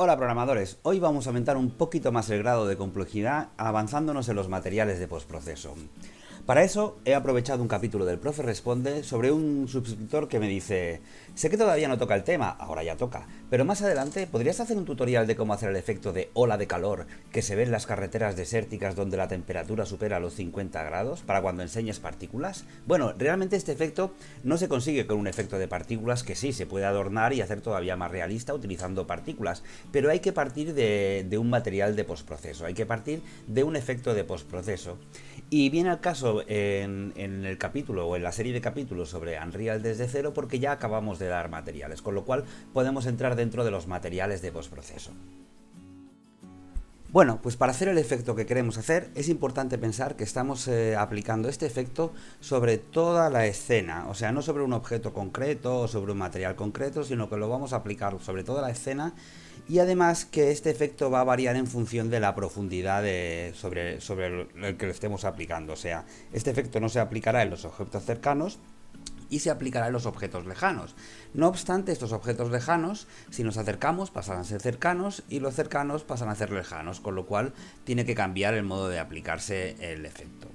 Hola programadores, hoy vamos a aumentar un poquito más el grado de complejidad avanzándonos en los materiales de postproceso. Para eso he aprovechado un capítulo del Profe Responde sobre un suscriptor que me dice: sé que todavía no toca el tema, ahora ya toca, pero más adelante ¿podrías hacer un tutorial de cómo hacer el efecto de ola de calor que se ve en las carreteras desérticas donde la temperatura supera los 50 grados para cuando enseñes partículas? Bueno, realmente este efecto no se consigue con un efecto de partículas que sí se puede adornar y hacer todavía más realista utilizando partículas, pero hay que partir de un material de postproceso, hay que partir de un efecto de postproceso. Y viene al caso en el capítulo o en la serie de capítulos sobre Unreal desde cero, porque ya acabamos de dar materiales, con lo cual podemos entrar dentro de los materiales de postproceso. Bueno, pues para hacer el efecto que queremos hacer es importante pensar que estamos aplicando este efecto sobre toda la escena, o sea, no sobre un objeto concreto o sobre un material concreto, sino que lo vamos a aplicar sobre toda la escena, y además que este efecto va a variar en función de la profundidad sobre el que lo estemos aplicando. O sea, este efecto no se aplicará en los objetos cercanos y se aplicará en los objetos lejanos. No obstante, estos objetos lejanos, si nos acercamos, pasan a ser cercanos y los cercanos pasan a ser lejanos, con lo cual tiene que cambiar el modo de aplicarse el efecto.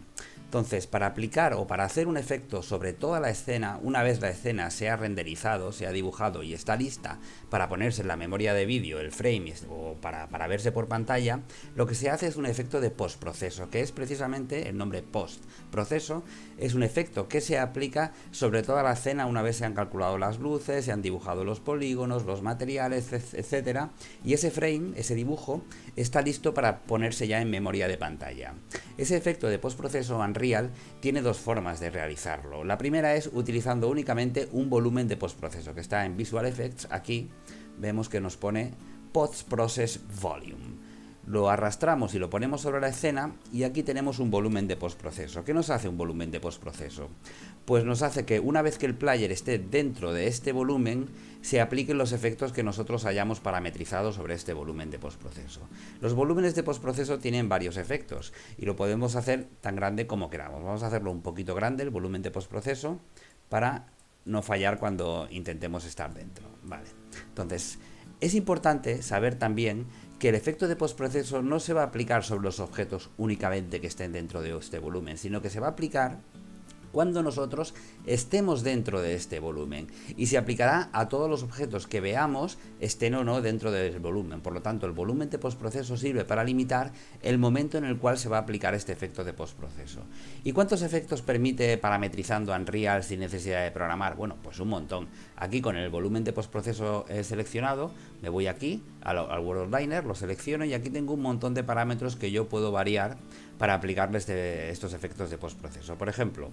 Entonces, para aplicar o para hacer un efecto sobre toda la escena, una vez la escena se ha renderizado, se ha dibujado y está lista para ponerse en la memoria de vídeo, el frame, o para verse por pantalla, lo que se hace es un efecto de postproceso, que es precisamente el nombre postproceso. Es un efecto que se aplica sobre toda la escena una vez se han calculado las luces, se han dibujado los polígonos, los materiales, etcétera, y ese frame, ese dibujo, está listo para ponerse ya en memoria de pantalla. Ese efecto de postproceso Unreal tiene dos formas de realizarlo. La primera es utilizando únicamente un volumen de postproceso que está en Visual Effects. Aquí vemos que nos pone Post Process Volume. Lo arrastramos y lo ponemos sobre la escena y aquí tenemos un volumen de postproceso. ¿Qué nos hace un volumen de postproceso? Pues nos hace que una vez que el player esté dentro de este volumen, se apliquen los efectos que nosotros hayamos parametrizado sobre este volumen de postproceso. Los volúmenes de postproceso tienen varios efectos y lo podemos hacer tan grande como queramos. Vamos a hacerlo un poquito grande, el volumen de postproceso, para no fallar cuando intentemos estar dentro. Vale. Entonces, es importante saber también que el efecto de postproceso no se va a aplicar sobre los objetos únicamente que estén dentro de este volumen, sino que se va a aplicar cuando nosotros estemos dentro de este volumen, y se aplicará a todos los objetos que veamos estén o no dentro del volumen. Por lo tanto, el volumen de postproceso sirve para limitar el momento en el cual se va a aplicar este efecto de postproceso. ¿Y cuántos efectos permite parametrizando Unreal sin necesidad de programar? Bueno, pues un montón. Aquí con el volumen de postproceso seleccionado, me voy aquí al Worldliner, lo selecciono y aquí tengo un montón de parámetros que yo puedo variar para aplicarles estos efectos de postproceso. Por ejemplo,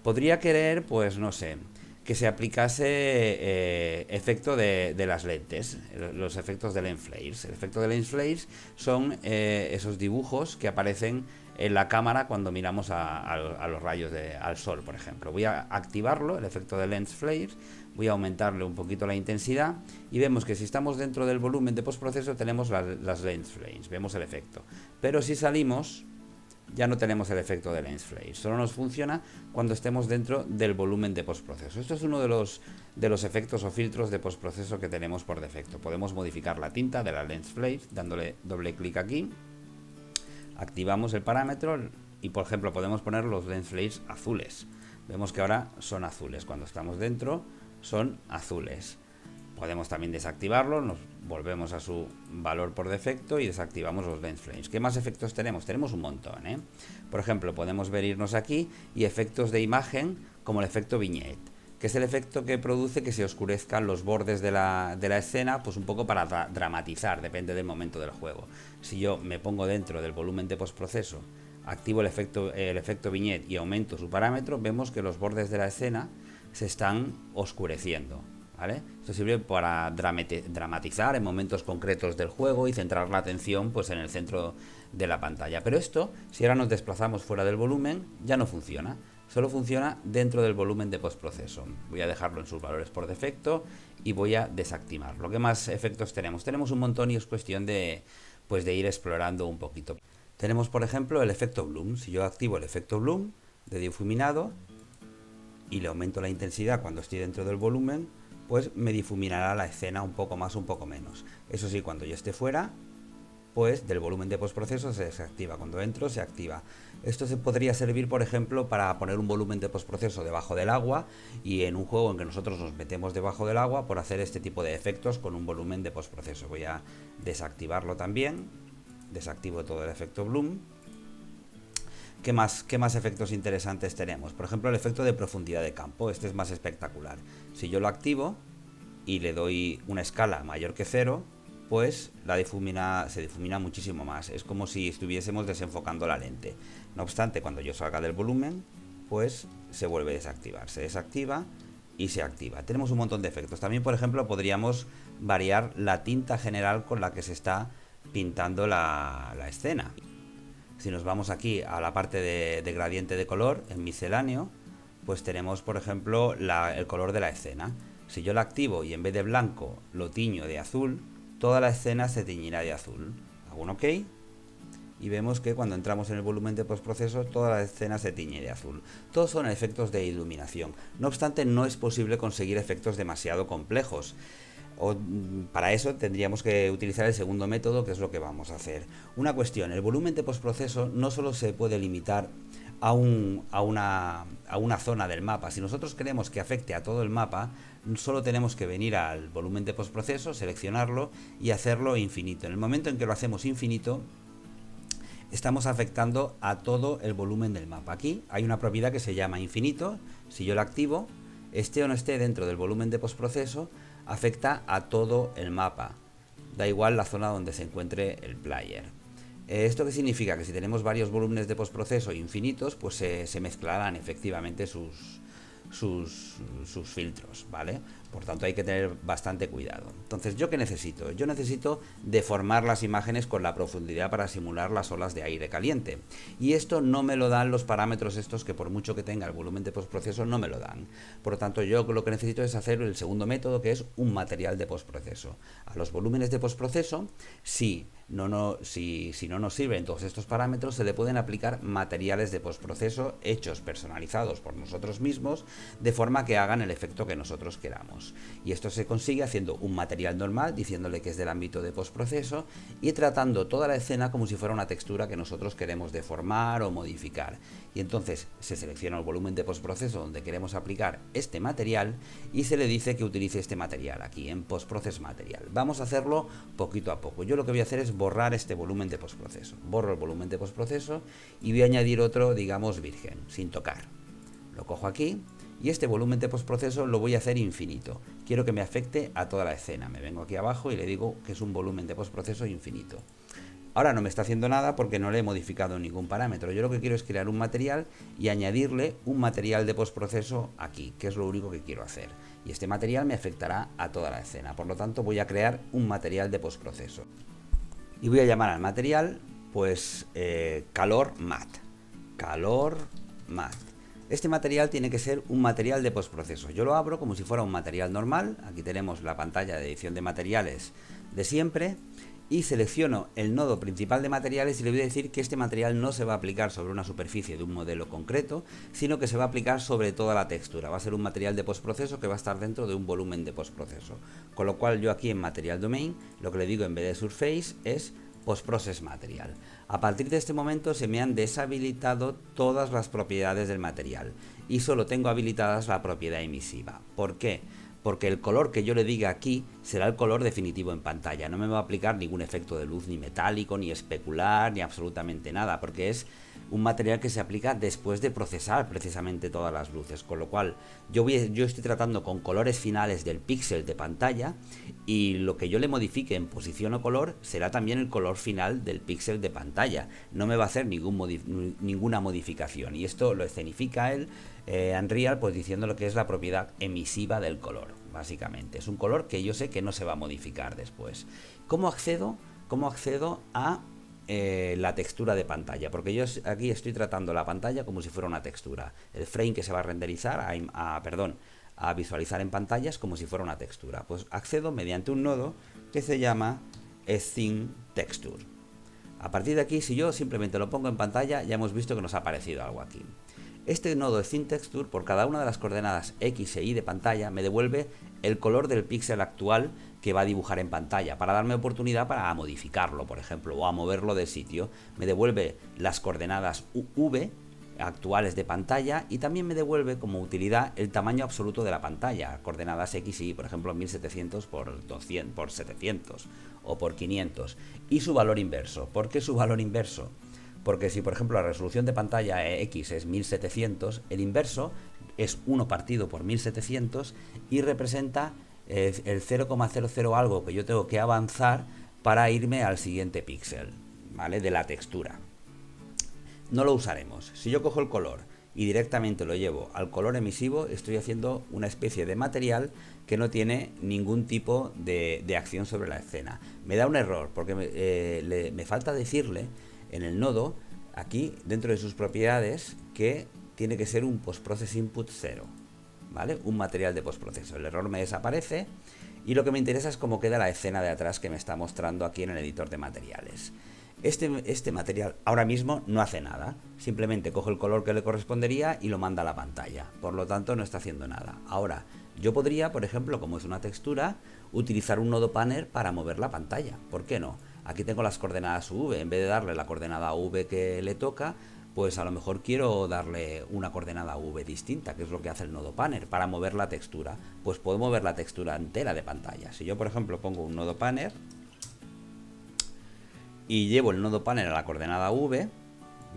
podría querer, pues no sé, que se aplicase efecto de las lentes, los efectos de lens flares. El efecto de lens flares son esos dibujos que aparecen en la cámara cuando miramos a los rayos al sol, por ejemplo. Voy a activarlo, el efecto de lens flares, voy a aumentarle un poquito la intensidad y vemos que si estamos dentro del volumen de postproceso tenemos las lens flares, vemos el efecto. Pero si salimos, ya no tenemos el efecto de lens flare, solo nos funciona cuando estemos dentro del volumen de postproceso. Esto es uno de los efectos o filtros de postproceso que tenemos por defecto. Podemos modificar la tinta de la lens flare dándole doble clic aquí, activamos el parámetro y, por ejemplo, podemos poner los lens flares azules. Vemos que ahora son azules, cuando estamos dentro son azules. Podemos también desactivarlo, nos volvemos a su valor por defecto y desactivamos los lens flares. ¿Qué más efectos tenemos? Tenemos un montón, ¿eh? Por ejemplo, podemos irnos aquí y efectos de imagen como el efecto vignette, que es el efecto que produce que se oscurezcan los bordes de la escena, pues un poco para dramatizar, depende del momento del juego. Si yo me pongo dentro del volumen de postproceso, activo el efecto vignette y aumento su parámetro, vemos que los bordes de la escena se están oscureciendo. ¿Vale? Esto sirve para dramatizar en momentos concretos del juego y centrar la atención pues en el centro de la pantalla. Pero esto, si ahora nos desplazamos fuera del volumen, ya no funciona. Solo funciona dentro del volumen de postproceso. Voy a dejarlo en sus valores por defecto y voy a desactivarlo. ¿Qué más efectos tenemos? Tenemos un montón y es cuestión de ir explorando un poquito. Tenemos, por ejemplo, el efecto Bloom. Si yo activo el efecto Bloom de difuminado y le aumento la intensidad cuando estoy dentro del volumen, pues me difuminará la escena un poco más, un poco menos. Eso sí, cuando yo esté fuera, pues del volumen de postproceso se desactiva. Cuando entro se activa. Esto se podría servir, por ejemplo, para poner un volumen de postproceso debajo del agua, y en un juego en que nosotros nos metemos debajo del agua, por hacer este tipo de efectos con un volumen de postproceso. Voy a desactivarlo también. Desactivo todo el efecto Bloom. ¿Qué más efectos interesantes tenemos? Por ejemplo, el efecto de profundidad de campo. Este es más espectacular. Si yo lo activo y le doy una escala mayor que 0, pues se difumina muchísimo más. Es como si estuviésemos desenfocando la lente. No obstante, cuando yo salga del volumen, pues se vuelve a desactivar. Se desactiva y se activa. Tenemos un montón de efectos. También, por ejemplo, podríamos variar la tinta general con la que se está pintando la escena. Si nos vamos aquí a la parte de gradiente de color, en misceláneo, pues tenemos, por ejemplo, el color de la escena. Si yo la activo y en vez de blanco lo tiño de azul, toda la escena se teñirá de azul. Hago un OK y vemos que cuando entramos en el volumen de postproceso, toda la escena se tiñe de azul. Todos son efectos de iluminación. No obstante, no es posible conseguir efectos demasiado complejos. Para eso tendríamos que utilizar el segundo método, que es lo que vamos a hacer. Una cuestión: el volumen de postproceso no solo se puede limitar a una zona del mapa. Si nosotros queremos que afecte a todo el mapa, solo tenemos que venir al volumen de postproceso, seleccionarlo y hacerlo infinito. En el momento en que lo hacemos infinito, estamos afectando a todo el volumen del mapa. Aquí hay una propiedad que se llama infinito. Si yo la activo, esté o no esté dentro del volumen de postproceso, afecta a todo el mapa. Da igual la zona donde se encuentre el player. ¿Esto qué significa? Que si tenemos varios volúmenes de postproceso infinitos, pues se mezclarán efectivamente sus filtros, ¿vale? Por tanto, hay que tener bastante cuidado. Entonces, ¿yo qué necesito? Yo necesito deformar las imágenes con la profundidad para simular las olas de aire caliente. Y esto no me lo dan los parámetros estos, que por mucho que tenga el volumen de postproceso no me lo dan. Por lo tanto, yo lo que necesito es hacer el segundo método, que es un material de postproceso. A los volúmenes de postproceso, si no nos sirven todos estos parámetros, se le pueden aplicar materiales de postproceso hechos, personalizados por nosotros mismos, de forma que hagan el efecto que nosotros queramos. Y esto se consigue haciendo un material normal, diciéndole que es del ámbito de postproceso, y tratando toda la escena como si fuera una textura que nosotros queremos deformar o modificar. Y entonces se selecciona el volumen de postproceso donde queremos aplicar este material y se le dice que utilice este material aquí en Postprocess Material. Vamos a hacerlo poquito a poco. Yo lo que voy a hacer es borrar este volumen de postproceso. Borro el volumen de postproceso y voy a añadir otro, digamos, virgen, sin tocar. Lo cojo aquí y este volumen de postproceso lo voy a hacer infinito. Quiero que me afecte a toda la escena. Me vengo aquí abajo y le digo que es un volumen de postproceso infinito. Ahora no me está haciendo nada porque no le he modificado ningún parámetro. Yo lo que quiero es crear un material y añadirle un material de postproceso aquí, que es lo único que quiero hacer. Y este material me afectará a toda la escena. Por lo tanto, voy a crear un material de postproceso. Y voy a llamar al material, pues, Calor Matte. Calor Matte. Este material tiene que ser un material de postproceso. Yo lo abro como si fuera un material normal. Aquí tenemos la pantalla de edición de materiales de siempre. Y selecciono el nodo principal de materiales y le voy a decir que este material no se va a aplicar sobre una superficie de un modelo concreto, sino que se va a aplicar sobre toda la textura. Va a ser un material de postproceso que va a estar dentro de un volumen de postproceso. Con lo cual yo aquí en Material Domain lo que le digo en vez de Surface es Postprocess Material. A partir de este momento se me han deshabilitado todas las propiedades del material y solo tengo habilitadas la propiedad emisiva. ¿Por qué? Porque el color que yo le diga aquí será el color definitivo en pantalla. No me va a aplicar ningún efecto de luz ni metálico, ni especular, ni absolutamente nada, porque es un material que se aplica después de procesar precisamente todas las luces. Con lo cual yo estoy tratando con colores finales del píxel de pantalla, y lo que yo le modifique en posición o color será también el color final del píxel de pantalla. No me va a hacer ninguna modificación, y esto lo escenifica él, Unreal, pues diciendo lo que es la propiedad emisiva del color. Básicamente es un color que yo sé que no se va a modificar después. ¿Cómo accedo a la textura de pantalla? Porque yo aquí estoy tratando la pantalla como si fuera una textura. El frame que se va a renderizar, a visualizar en pantalla, es como si fuera una textura. Pues accedo mediante un nodo que se llama Scene Texture. A partir de aquí, si yo simplemente lo pongo en pantalla, ya hemos visto que nos ha aparecido algo aquí. Este nodo ThinTexture, por cada una de las coordenadas X e Y de pantalla, me devuelve el color del píxel actual que va a dibujar en pantalla, para darme oportunidad para modificarlo, por ejemplo, o a moverlo de sitio. Me devuelve las coordenadas V actuales de pantalla y también me devuelve como utilidad el tamaño absoluto de la pantalla, coordenadas X y Y, por ejemplo 1700 por 200 por 700 o por 500, y su valor inverso. ¿Por qué su valor inverso? Porque si por ejemplo la resolución de pantalla X es 1700, el inverso es 1 partido por 1700 y representa el 0,00 algo que yo tengo que avanzar para irme al siguiente píxel, ¿vale? De la textura. No lo usaremos. Si yo cojo el color y directamente lo llevo al color emisivo, estoy haciendo una especie de material que no tiene ningún tipo de acción sobre la escena. Me da un error porque me falta decirle en el nodo, aquí dentro de sus propiedades, que tiene que ser un postprocess input 0, ¿vale? Un material de postproceso. El error me desaparece y lo que me interesa es cómo queda la escena de atrás que me está mostrando aquí en el editor de materiales. Este material ahora mismo no hace nada, simplemente coge el color que le correspondería y lo manda a la pantalla, por lo tanto no está haciendo nada. Ahora, yo podría, por ejemplo, como es una textura, utilizar un nodo panner para mover la pantalla, ¿por qué no? Aquí tengo las coordenadas V, en vez de darle la coordenada V que le toca, pues a lo mejor quiero darle una coordenada V distinta, que es lo que hace el nodo panner, para mover la textura. Pues puedo mover la textura entera de pantalla. Si yo, por ejemplo, pongo un nodo panner y llevo el nodo panner a la coordenada V,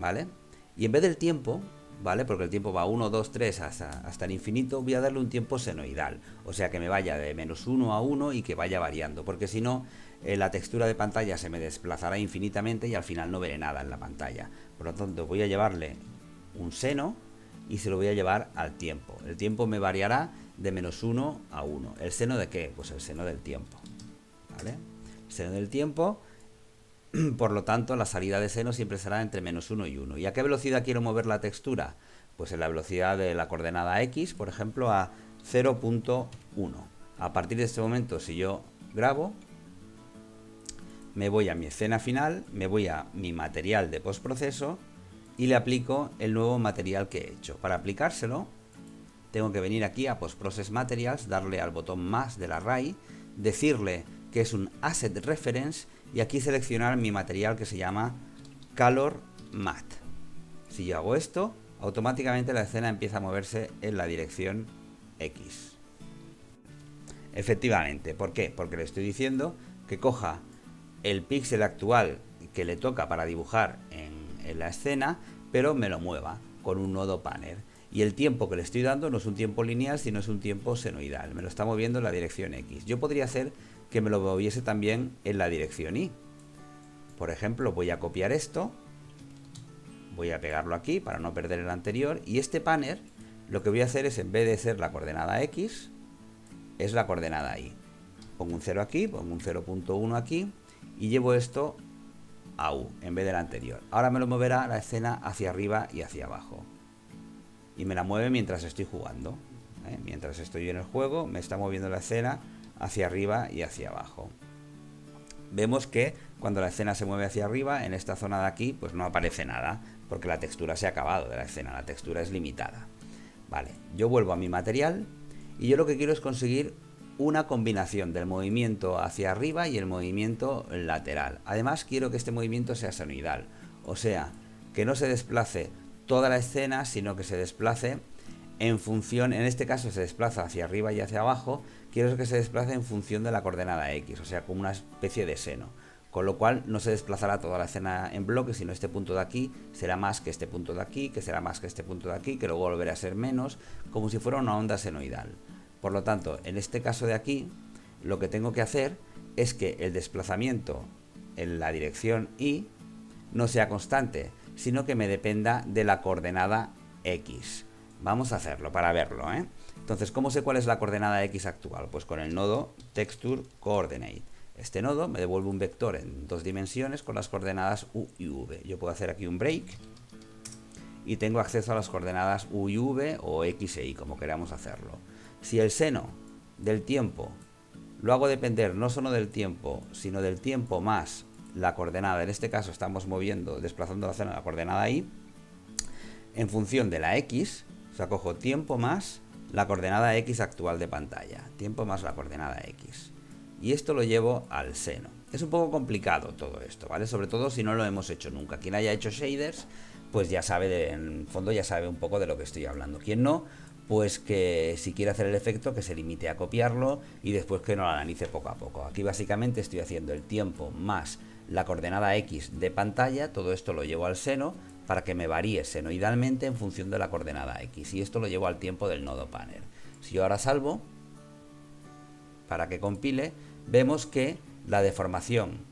¿vale? Y en vez del tiempo, ¿vale? Porque el tiempo va 1, 2, 3 hasta el infinito, voy a darle un tiempo senoidal. O sea que me vaya de -1 a 1 y que vaya variando, porque si no, la textura de pantalla se me desplazará infinitamente y al final no veré nada en la pantalla. Por lo tanto, voy a llevarle un seno y se lo voy a llevar al tiempo. El tiempo me variará de -1 a 1. ¿El seno de qué? Pues el seno del tiempo, ¿vale? El seno del tiempo. Por lo tanto, la salida de seno siempre será entre -1 y 1. ¿Y a qué velocidad quiero mover la textura? Pues en la velocidad de la coordenada X, por ejemplo, a 0.1. A partir de este momento, si yo grabo, me voy a mi escena final, me voy a mi material de postproceso y le aplico el nuevo material que he hecho. Para aplicárselo, tengo que venir aquí a Postprocess Materials, darle al botón más del array, decirle que es un Asset Reference y aquí seleccionar mi material que se llama Color Matte. Si yo hago esto, automáticamente la escena empieza a moverse en la dirección X. Efectivamente, ¿por qué? Porque le estoy diciendo que coja el píxel actual que le toca para dibujar en la escena, pero me lo mueva con un nodo panner. Y el tiempo que le estoy dando no es un tiempo lineal, sino es un tiempo senoidal. Me lo está moviendo en la dirección X. Yo podría hacer que me lo moviese también en la dirección Y. Por ejemplo, voy a copiar esto, voy a pegarlo aquí para no perder el anterior, y este panner lo que voy a hacer es, en vez de ser la coordenada X, es la coordenada Y. Pongo un 0 aquí, pongo un 0.1 aquí, y llevo esto a U en vez del anterior. Ahora me lo moverá la escena hacia arriba y hacia abajo. Y me la mueve mientras estoy jugando. Mientras estoy en el juego, me está moviendo la escena hacia arriba y hacia abajo. Vemos que cuando la escena se mueve hacia arriba, en esta zona de aquí, pues no aparece nada, porque la textura se ha acabado de la escena, la textura es limitada. Vale, yo vuelvo a mi material y yo lo que quiero es conseguir una combinación del movimiento hacia arriba y el movimiento lateral. Además, quiero que este movimiento sea senoidal, o sea, que no se desplace toda la escena, sino que se desplace en función, en este caso se desplaza hacia arriba y hacia abajo, quiero que se desplace en función de la coordenada X, o sea, como una especie de seno, con lo cual no se desplazará toda la escena en bloque, sino este punto de aquí será más que este punto de aquí, que será más que este punto de aquí, que luego volverá a ser menos, como si fuera una onda senoidal. Por lo tanto, en este caso de aquí, lo que tengo que hacer es que el desplazamiento en la dirección Y no sea constante, sino que me dependa de la coordenada X. Vamos a hacerlo para verlo, ¿eh? Entonces, ¿cómo sé cuál es la coordenada X actual? Pues con el nodo Texture Coordinate. Este nodo me devuelve un vector en 2 dimensiones con las coordenadas U y V. Yo puedo hacer aquí un break y tengo acceso a las coordenadas U y V o X e Y, como queramos hacerlo. Si el seno del tiempo lo hago depender no solo del tiempo, sino del tiempo más la coordenada, en este caso estamos moviendo, desplazando la escena a la coordenada Y, en función de la X, o sea, cojo tiempo más la coordenada X actual de pantalla, tiempo más la coordenada X. Y esto lo llevo al seno. Es un poco complicado todo esto, ¿vale? Sobre todo si no lo hemos hecho nunca. Quien haya hecho shaders, pues ya sabe, en el fondo ya sabe un poco de lo que estoy hablando. Quien no, pues que si quiere hacer el efecto, que se limite a copiarlo y después que no lo analice poco a poco. Aquí básicamente estoy haciendo el tiempo más la coordenada X de pantalla, todo esto lo llevo al seno para que me varíe senoidalmente en función de la coordenada X, y esto lo llevo al tiempo del nodo panel. Si yo ahora salvo, para que compile, vemos que la deformación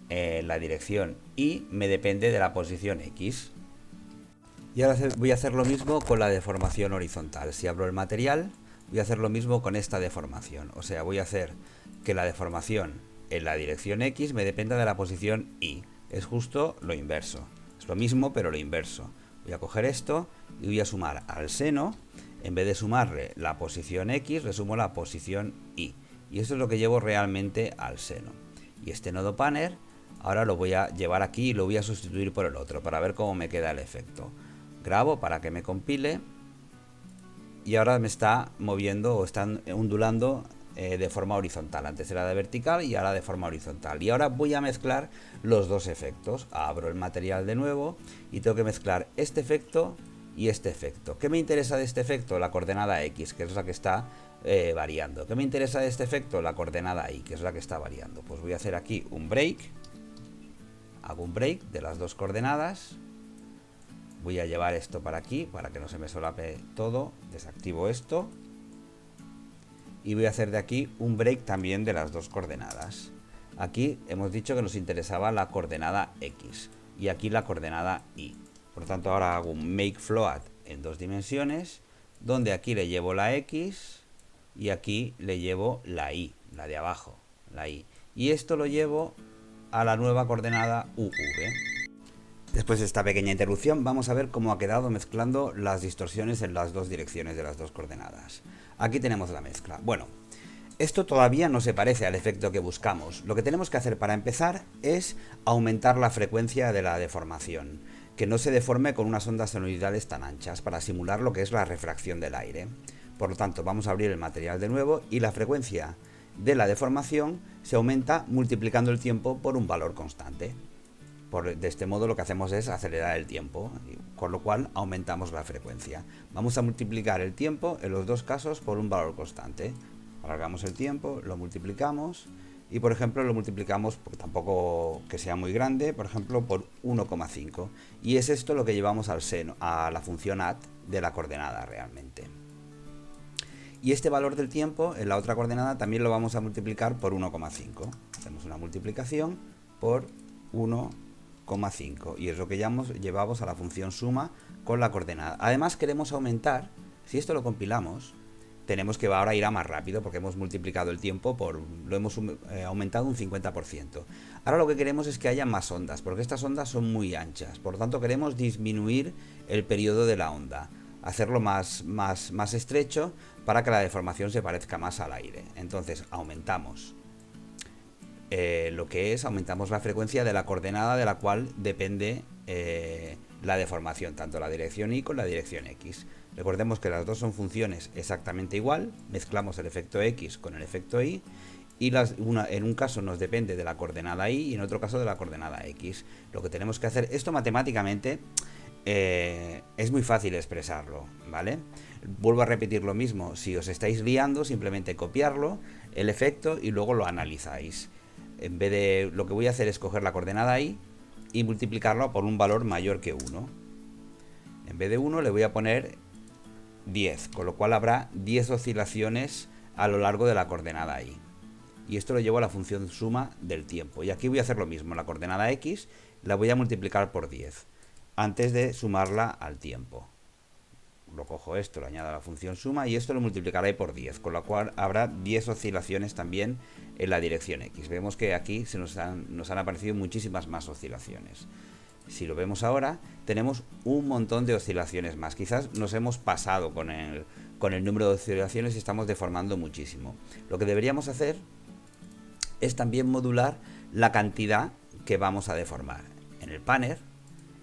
en la dirección Y me depende de la posición X. Y ahora voy a hacer lo mismo con la deformación horizontal. Si abro el material, voy a hacer lo mismo con esta deformación. O sea, voy a hacer que la deformación en la dirección X me dependa de la posición Y. Es justo lo inverso. Es lo mismo, pero lo inverso. Voy a coger esto y voy a sumar al seno. En vez de sumarle la posición X, le sumo la posición Y. Y eso es lo que llevo realmente al seno. Y este nodo panel, ahora lo voy a llevar aquí y lo voy a sustituir por el otro para ver cómo me queda el efecto. Grabo para que me compile y ahora me está moviendo o está ondulando de forma horizontal. Antes era de vertical y ahora de forma horizontal. Y ahora voy a mezclar los dos efectos. Abro el material de nuevo y tengo que mezclar este efecto y este efecto. ¿Qué me interesa de este efecto? La coordenada X, que es la que está variando. ¿Qué me interesa de este efecto? La coordenada Y, que es la que está variando. Pues voy a hacer aquí un break. Hago un break de las dos coordenadas. Voy a llevar esto para aquí, para que no se me solape todo. Desactivo esto. Y voy a hacer de aquí un break también de las dos coordenadas. Aquí hemos dicho que nos interesaba la coordenada X. Y aquí la coordenada Y. Por lo tanto, ahora hago un make float en dos dimensiones, donde aquí le llevo la X y aquí le llevo la Y, la de abajo, la Y. Y esto lo llevo a la nueva coordenada UV. Después de esta pequeña interrupción, vamos a ver cómo ha quedado mezclando las distorsiones en las dos direcciones de las dos coordenadas. Aquí tenemos la mezcla. Bueno, esto todavía no se parece al efecto que buscamos. Lo que tenemos que hacer para empezar es aumentar la frecuencia de la deformación, que no se deforme con unas ondas senoidales tan anchas, para simular lo que es la refracción del aire. Por lo tanto, vamos a abrir el material de nuevo y la frecuencia de la deformación se aumenta multiplicando el tiempo por un valor constante. De este modo lo que hacemos es acelerar el tiempo, con lo cual aumentamos la frecuencia. Vamos a multiplicar el tiempo en los dos casos por un valor constante. Alargamos el tiempo, lo multiplicamos y por ejemplo lo multiplicamos, tampoco que sea muy grande, por ejemplo por 1,5. Y es esto lo que llevamos al seno, a la función add de la coordenada realmente. Y este valor del tiempo en la otra coordenada también lo vamos a multiplicar por 1,5. Hacemos una multiplicación por 1,5 y es lo que llevamos a la función suma con la coordenada. Además queremos aumentar, si esto lo compilamos, tenemos que ahora ir a más rápido porque hemos multiplicado el tiempo lo hemos aumentado un 50%. Ahora lo que queremos es que haya más ondas, porque estas ondas son muy anchas, por lo tanto queremos disminuir el periodo de la onda, hacerlo más estrecho para que la deformación se parezca más al aire. Entonces aumentamos aumentamos la frecuencia de la coordenada de la cual depende la deformación, tanto la dirección Y con la dirección X. Recordemos que las dos son funciones exactamente igual, mezclamos el efecto X con el efecto Y, y en un caso nos depende de la coordenada Y y en otro caso de la coordenada X. Lo que tenemos que hacer, esto matemáticamente es muy fácil expresarlo, ¿vale? Vuelvo a repetir lo mismo, si os estáis liando, simplemente copiarlo, el efecto, y luego lo analizáis. En vez de, lo que voy a hacer es coger la coordenada Y y multiplicarlo por un valor mayor que 1. En vez de 1 le voy a poner 10, con lo cual habrá 10 oscilaciones a lo largo de la coordenada Y. Y esto lo llevo a la función suma del tiempo. Y aquí voy a hacer lo mismo, la coordenada X la voy a multiplicar por 10, antes de sumarla al tiempo. Lo cojo esto, lo añado a la función suma y esto lo multiplicaré por 10, con lo cual habrá 10 oscilaciones también en la dirección X. Vemos que aquí nos han aparecido muchísimas más oscilaciones. Si lo vemos ahora, tenemos un montón de oscilaciones más. Quizás nos hemos pasado con el número de oscilaciones y estamos deformando muchísimo. Lo que deberíamos hacer es también modular la cantidad que vamos a deformar. En el panel,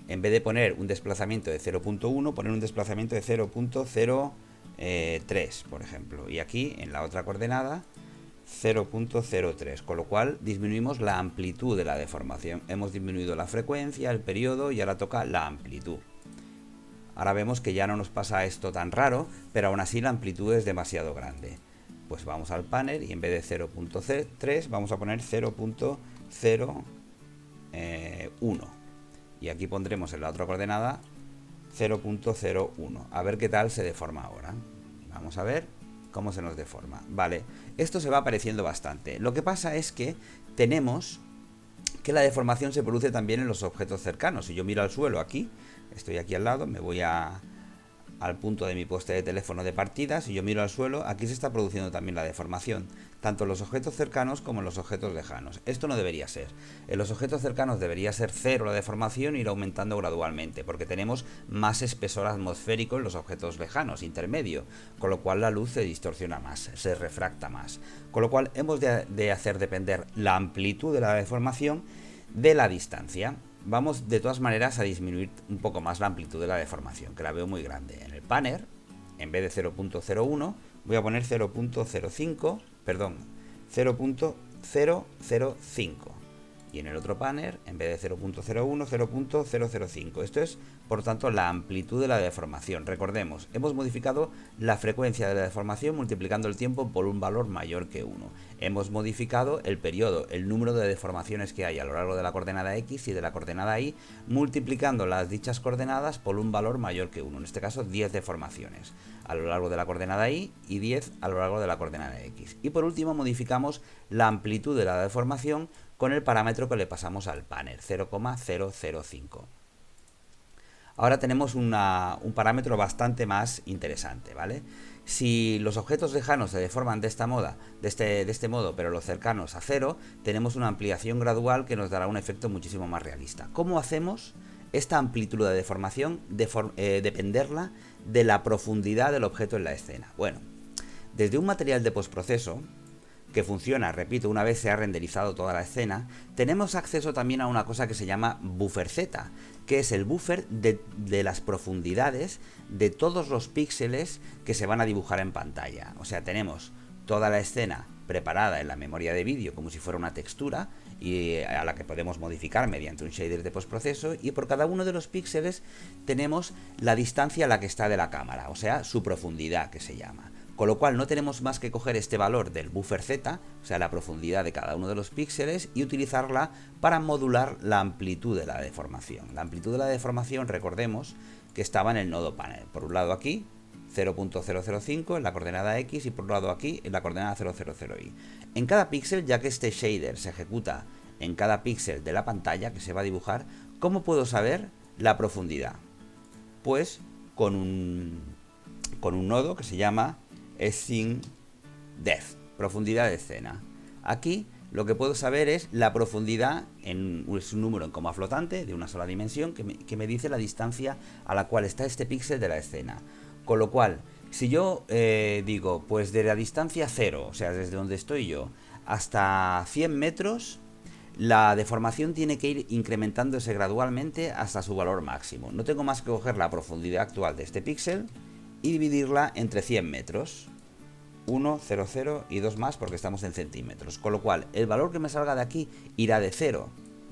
en vez de poner un desplazamiento de 0.1, poner un desplazamiento de 0.03, por ejemplo. Y aquí, en la otra coordenada, 0.03, con lo cual disminuimos la amplitud de la deformación. Hemos disminuido la frecuencia, el periodo y ahora toca la amplitud. Ahora vemos que ya no nos pasa esto tan raro, pero aún así la amplitud es demasiado grande. Pues vamos al panel y en vez de 0.3 vamos a poner 0.01. Y aquí pondremos en la otra coordenada 0.01. A ver qué tal se deforma ahora. Vamos a ver cómo se nos deforma. Vale, esto se va apareciendo bastante. Lo que pasa es que tenemos que la deformación se produce también en los objetos cercanos. Si yo miro al suelo aquí, estoy aquí al lado, me voy al punto de mi poste de teléfono de partida. Si yo miro al suelo, aquí se está produciendo también la deformación, tanto en los objetos cercanos como en los objetos lejanos. Esto no debería ser. En los objetos cercanos debería ser cero la deformación e ir aumentando gradualmente, porque tenemos más espesor atmosférico en los objetos lejanos, intermedio, con lo cual la luz se distorsiona más, se refracta más. Con lo cual hemos de hacer depender la amplitud de la deformación de la distancia. Vamos de todas maneras a disminuir un poco más la amplitud de la deformación, que la veo muy grande. En el panel, en vez de 0.01, voy a poner 0.05, perdón, 0.005. Y en el otro panel, en vez de 0.01, 0.005. Esto es, por tanto, la amplitud de la deformación. Recordemos, hemos modificado la frecuencia de la deformación multiplicando el tiempo por un valor mayor que 1. Hemos modificado el periodo, el número de deformaciones que hay a lo largo de la coordenada X y de la coordenada Y, multiplicando las dichas coordenadas por un valor mayor que 1. En este caso, 10 deformaciones a lo largo de la coordenada Y y 10 a lo largo de la coordenada X. Y por último, modificamos la amplitud de la deformación con el parámetro que le pasamos al panel, 0,005. Ahora tenemos un parámetro bastante más interesante, ¿vale? Si los objetos lejanos se deforman de este modo, pero los cercanos a cero, tenemos una ampliación gradual que nos dará un efecto muchísimo más realista. ¿Cómo hacemos esta amplitud de deformación dependerla de la profundidad del objeto en la escena? Bueno, desde un material de postproceso que funciona, repito, una vez se ha renderizado toda la escena, tenemos acceso también a una cosa que se llama buffer Z, que es el buffer de las profundidades de todos los píxeles que se van a dibujar en pantalla. O sea, tenemos toda la escena preparada en la memoria de vídeo como si fuera una textura y a la que podemos modificar mediante un shader de postproceso, y por cada uno de los píxeles tenemos la distancia a la que está de la cámara, o sea, su profundidad, que se llama. Con lo cual no tenemos más que coger este valor del buffer Z, o sea, la profundidad de cada uno de los píxeles, y utilizarla para modular la amplitud de la deformación. La amplitud de la deformación, recordemos, que estaba en el nodo panel. Por un lado aquí, 0.005 en la coordenada X, y por un lado aquí, en la coordenada 000Y. En cada píxel, ya que este shader se ejecuta en cada píxel de la pantalla que se va a dibujar, ¿cómo puedo saber la profundidad? Pues con un nodo que se llama Scene Depth, profundidad de escena. Aquí lo que puedo saber es la profundidad, es un número en coma flotante de una sola dimensión que me dice la distancia a la cual está este píxel de la escena. Con lo cual, si yo digo, pues de la distancia 0, o sea, desde donde estoy yo, hasta 100 metros, la deformación tiene que ir incrementándose gradualmente hasta su valor máximo. No tengo más que coger la profundidad actual de este píxel y dividirla entre 100 metros. 1, 0, 0 y 2 más porque estamos en centímetros. Con lo cual, el valor que me salga de aquí irá de 0,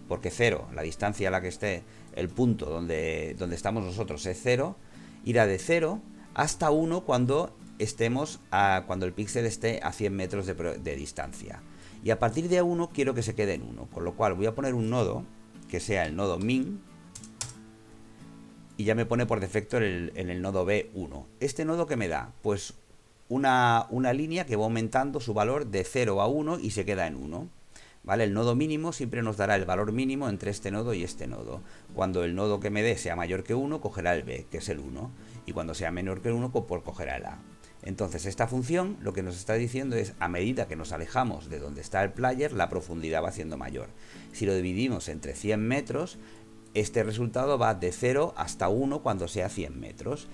porque 0, la distancia a la que esté el punto donde estamos nosotros es 0, irá de 0 hasta 1 cuando el píxel esté a 100 metros de distancia. Y a partir de 1 quiero que se quede en 1, con lo cual voy a poner un nodo que sea el nodo min, y ya me pone por defecto en el nodo B1. ¿Este nodo qué me da? Pues una línea que va aumentando su valor de 0 a 1 y se queda en 1. ¿Vale? El nodo mínimo siempre nos dará el valor mínimo entre este nodo y este nodo. Cuando el nodo que me dé sea mayor que 1, cogerá el B, que es el 1. Y cuando sea menor que el 1, pues cogerá el A. Entonces esta función lo que nos está diciendo es, a medida que nos alejamos de donde está el player, la profundidad va siendo mayor. Si lo dividimos entre 100 metros, este resultado va de 0 hasta 1 cuando sea 100 metros.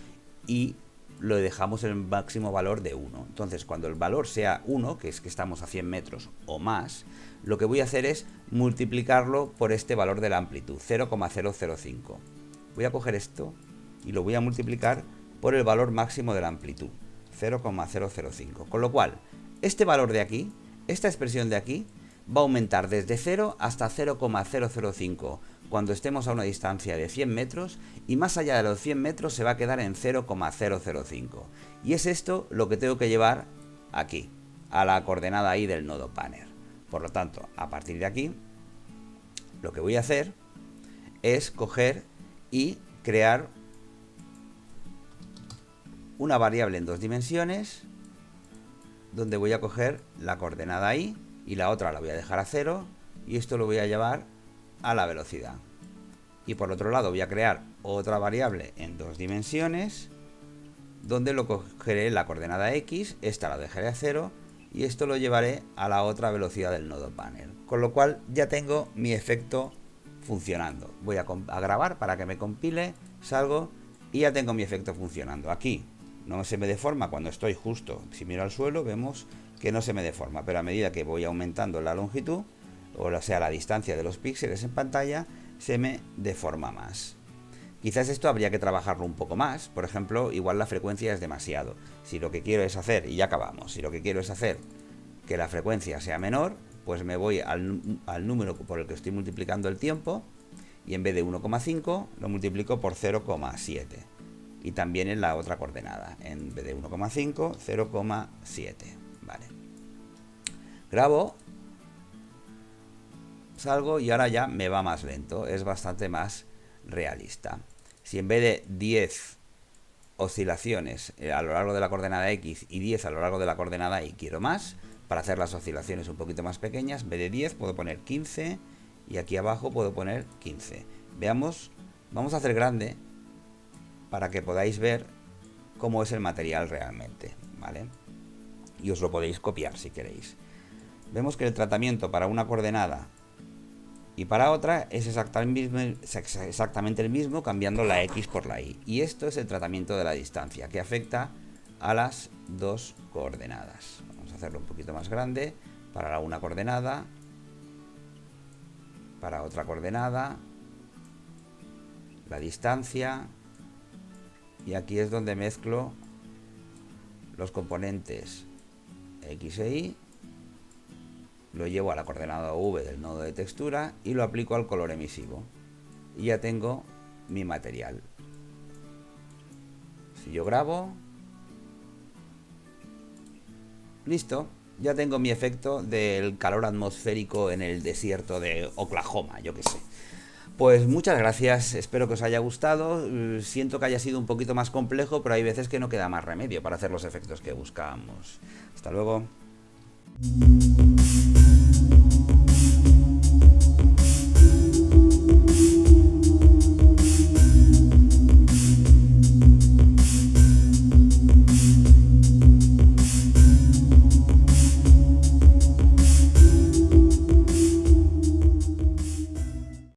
Y lo dejamos en el máximo valor de 1. Entonces, cuando el valor sea 1, que es que estamos a 100 metros o más, lo que voy a hacer es multiplicarlo por este valor de la amplitud, 0,005. voy a coger esto y lo voy a multiplicar por el valor máximo de la amplitud, 0,005. Con lo cual, este valor de aquí, esta expresión de aquí, va a aumentar desde 0 hasta 0,005 cuando estemos a una distancia de 100 metros, y más allá de los 100 metros se va a quedar en 0,005. Y es esto lo que tengo que llevar aquí, a la coordenada y del nodo Panner. Por lo tanto, a partir de aquí, lo que voy a hacer es coger y crear una variable en 2 dimensiones, donde voy a coger la coordenada y la otra la voy a dejar a 0, y esto lo voy a llevar a la velocidad. Y por otro lado voy a crear otra variable en 2 dimensiones, donde lo cogeré la coordenada x, esta la dejaré a 0, y esto lo llevaré a la otra velocidad del nodo Panner. Con lo cual ya tengo mi efecto funcionando. Voy a grabar para que me compile, salgo y ya tengo mi efecto funcionando. Aquí no se me deforma cuando estoy justo, si miro al suelo vemos que no se me deforma, pero a medida que voy aumentando la longitud, o sea la distancia de los píxeles en pantalla, se me deforma más. Quizás esto habría que trabajarlo un poco más. Por ejemplo, igual la frecuencia es demasiado. Si lo que quiero es hacer, y ya acabamos, si lo que quiero es hacer que la frecuencia sea menor, pues me voy al número por el que estoy multiplicando el tiempo, y en vez de 1,5 lo multiplico por 0,7. Y también en la otra coordenada, en vez de 1,5, 0,7. Vale. Grabo, salgo y ahora ya me va más lento, es bastante más realista. Si en vez de 10 oscilaciones a lo largo de la coordenada X y 10 a lo largo de la coordenada Y quiero más, para hacer las oscilaciones un poquito más pequeñas, en vez de 10 puedo poner 15 y aquí abajo puedo poner 15. Veamos, vamos a hacer grande para que podáis ver cómo es el material realmente, ¿vale? Y os lo podéis copiar si queréis. Vemos que el tratamiento para una coordenada y para otra es exactamente el mismo, cambiando la X por la Y. Y esto es el tratamiento de la distancia, que afecta a las dos coordenadas. Vamos a hacerlo un poquito más grande, para una coordenada, para otra coordenada, la distancia, y aquí es donde mezclo los componentes X e Y, lo llevo a la coordenada V del nodo de textura y lo aplico al color emisivo. Y ya tengo mi material. Si yo grabo, listo, ya tengo mi efecto del calor atmosférico en el desierto de Oklahoma, yo qué sé. Pues muchas gracias, espero que os haya gustado. Siento que haya sido un poquito más complejo, pero hay veces que no queda más remedio para hacer los efectos que buscamos. Hasta luego.